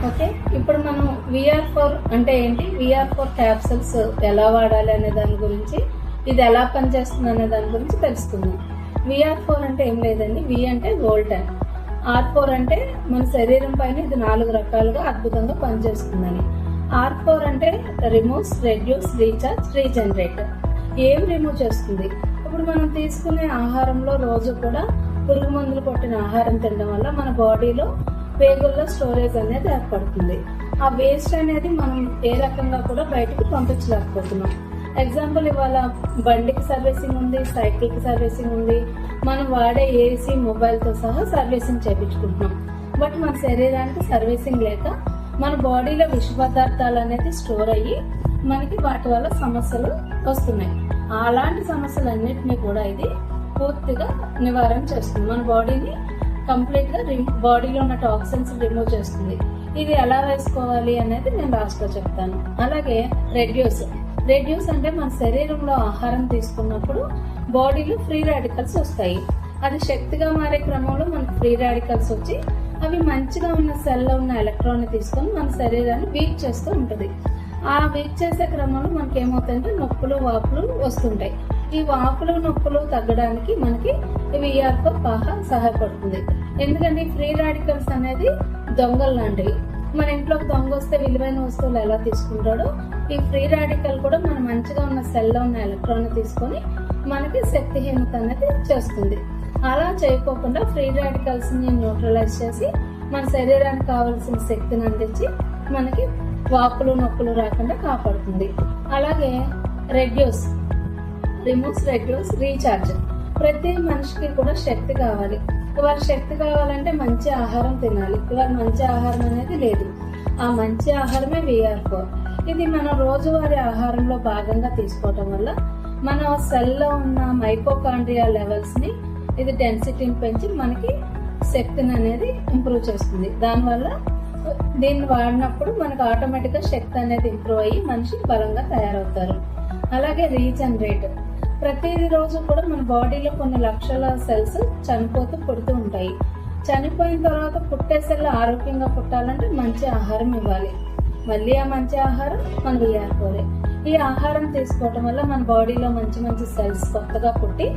Okay, ఇప్పుడు మనం VR4 అంటే ఏంటి, VR4 క్యాప్సూల్స్ ఎలా వాడాలి అనే దాని గురించి, ఇది ఎలా పనిచేస్తుంది అనే దాని గురించి తెలుసుకుందాం. VR4 అంటే ఏం లేదండి, V అంటే వోల్టన్, R4 అంటే మన శరీరం పైన ఇది 4 రకాలుగా అద్భుతంగా పనిచేస్తుందని. R4 అంటే రిమూవ్స్, రెడ్యూస్, రీఛార్జ్, రీజనరేట్. ఏం రిమూవ్ చేస్తుంది? ఇప్పుడు మనం తీసుకునే ఆహారంలో రోజు కూడా పురుగు మందులు కొట్టిన ఆహారం తినడం వల్ల మన బాడీలో పేగుల్లో స్టోరేజ్ అనేది ఏర్పడుతుంది. ఆ వేస్ట్ అనేది మనం ఏ రకంగా కూడా బయటకు పంపించలేకపోతున్నాం. ఎగ్జాంపుల్, ఇవాళ బండికి సర్వీసింగ్ ఉంది, సైకిల్కి సర్వీసింగ్ ఉంది, మనం వాడే ఏసీ, మొబైల్తో సహా సర్వీసింగ్ చేయించుకుంటున్నాం. బట్ మన శరీరానికి సర్వీసింగ్ లేక మన బాడీలో విష పదార్థాలు అనేది స్టోర్ అయ్యి మనకి వాటి వల్ల సమస్యలు వస్తున్నాయి. అలాంటి సమస్యలన్నిటినీ కూడా ఇది పూర్తిగా నివారణ చేస్తుంది. మన బాడీని కంప్లీట్ గా బాడీలో ఉన్న టాక్సిన్స్ రిమూవ్ చేస్తుంది. ఇది ఎలా వేసుకోవాలి అనేది నేను లాస్ట్ లో చెప్తాను. అలాగే రెడ్యూస్ అంటే మన శరీరంలో ఆహారం తీసుకున్నప్పుడు బాడీలో ఫ్రీ రాడికల్స్ వస్తాయి. అది శక్తిగా మారే క్రమంలో మనకు ఫ్రీ రాడికల్స్ వచ్చి అవి మంచిగా ఉన్న సెల్లో ఉన్న ఎలక్ట్రాన్ తీసుకొని మన శరీరాన్ని వీక్ చేస్తూ ఉంటుంది. ఆ వీక్ చేసే క్రమంలో మనకి ఏమవుతుందంటే నొప్పులు, వాపులు వస్తుంటాయి. ఈ వాపులు, నొప్పులు తగ్గడానికి మనకి VR4 బాగా సహాయపడుతుంది. ఎందుకంటే ఫ్రీ రాడికల్స్ అనేది దొంగలు లాంటివి. మన ఇంట్లోకి దొంగ వస్తే విలువైన వస్తువులు ఎలా తీసుకుంటాడో, ఈ ఫ్రీ రాడికల్ కూడా మన మంచిగా ఉన్న సెల్లో ఉన్న ఎలక్ట్రాన్ తీసుకొని మనకి శక్తిహీనత అనేది చేస్తుంది. అలా చేయకోకుండా ఫ్రీ రాడికల్స్ ని న్యూట్రలైజ్ చేసి మన శరీరానికి కావాల్సిన శక్తిని అందించి మనకి వాపులు, నొప్పులు రాకుండా కాపాడుతుంది. అలాగే రిమూవ్స్, రెడ్యూస్, రీఛార్జ్. ప్రతి మనిషికి కూడా శక్తి కావాలి. ఇవాళ శక్తి కావాలంటే మంచి ఆహారం తినాలి. ఇవాళ మంచి ఆహారం అనేది లేదు. ఆ మంచి ఆహారమే VR4. ఇది మన రోజువారీ ఆహారంలో భాగంగా తీసుకోవటం వల్ల మన సెల్లో ఉన్న మైటోకాండ్రియా లెవెల్స్ ని, ఇది డెన్సిటీని పెంచి మనకి శక్తిని అనేది ఇంప్రూవ్ చేస్తుంది. దానివల్ల దీన్ని వాడినప్పుడు మనకు ఆటోమేటిక్ గా శక్తి అనేది ఇంప్రూవ్ అయ్యి మనిషి బలంగా తయారవుతారు. అలాగే రీజనరేట్. ప్రతి రోజు కూడా మన బాడీలో కొన్ని లక్షల సెల్స్ చనిపోతూ పుడుతూ ఉంటాయి. చనిపోయిన తర్వాత పుట్టే సెల్ ఆరోగ్యంగా పుట్టాలంటే మంచి ఆహారం ఇవ్వాలి. మళ్ళీ ఆ మంచి ఆహారం మన VR4. ఈ ఆహారం తీసుకోవటం వల్ల మన బాడీలో మంచి మంచి సెల్స్ కొత్తగా పుట్టి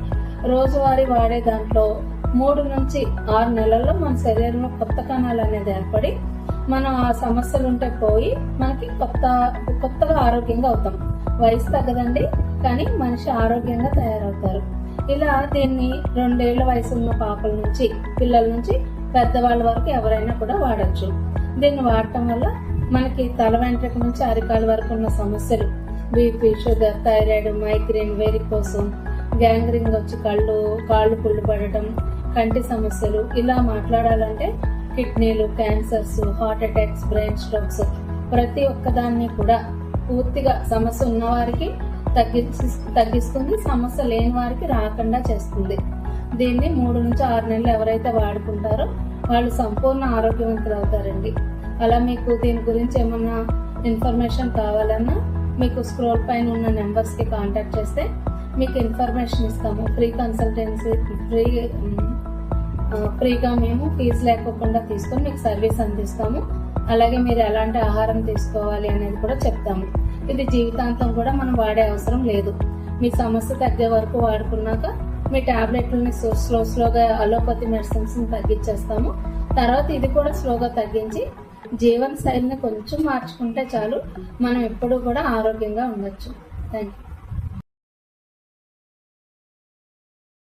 రోజువారీ వాడే దాంట్లో 3 నుంచి 6 నెలల్లో మన శరీరంలో కొత్త కణాలు అనేది ఏర్పడి మనం ఆ సమస్యలు ఉంటే పోయి మనకి కొత్తగా ఆరోగ్యంగా అవుతాం. వయసు తగ్గదండి, కానీ మనిషి ఆరోగ్యంగా తయారవుతారు. ఇలా దీన్ని 2 ఏళ్ల వయసు ఉన్న పాపల నుంచి, పిల్లల నుంచి పెద్దవాళ్ళ వరకు ఎవరైనా కూడా వాడచ్చు. దీన్ని వాడటం వల్ల మనకి తల వెంట్రుక నుంచి అరికాల వరకు ఉన్న సమస్యలు, BP, sugar, thyroid, migraine, varicose, gangrene వచ్చి కాళ్ళు పుళ్ళు పడటం, కంటి సమస్యలు, ఇలా మాట్లాడాలంటే కిడ్నీలు, cancers, heart attacks, brain strokes, ప్రతి ఒక్కదాన్ని కూడా పూర్తిగా సమస్య ఉన్న వారికి తగ్గిస్తుంది, సమస్య లేని వారికి రాకుండా చేస్తుంది. దీన్ని 3 నుంచి 6 నెలలు ఎవరైతే వాడుకుంటారో వాళ్ళు సంపూర్ణ ఆరోగ్యవంతులు అవుతారండి. అలా మీకు దీని గురించి ఏమన్నా ఇన్ఫర్మేషన్ కావాలన్నా మీకు స్క్రోల్ పైన ఉన్న నెంబర్స్ కి కాంటాక్ట్ చేస్తే మీకు ఇన్ఫర్మేషన్ ఇస్తాము. ఫ్రీ కన్సల్టెన్సీ, ఫ్రీగా మేము ఫీజు లేకోకుండా తీసుకొని మీకు సర్వీస్ అందిస్తాము. అలాగే మీరు ఎలాంటి ఆహారం తీసుకోవాలి అనేది కూడా చెప్తాము. ఇది జీవితాంతం కూడా మనం వాడే అవసరం లేదు. మీ సమస్య తగ్గే వరకు వాడుకున్నాక మీ టాబ్లెట్లని స్లోగా అలోపతి మెడిసిన్స్ తగ్గించేస్తాము. తర్వాత ఇది కూడా స్లోగా తగ్గించి జీవన శైలిని కొంచెం మార్చుకుంటే చాలు, మనం ఎప్పుడూ కూడా ఆరోగ్యంగా ఉండొచ్చు. Thank you.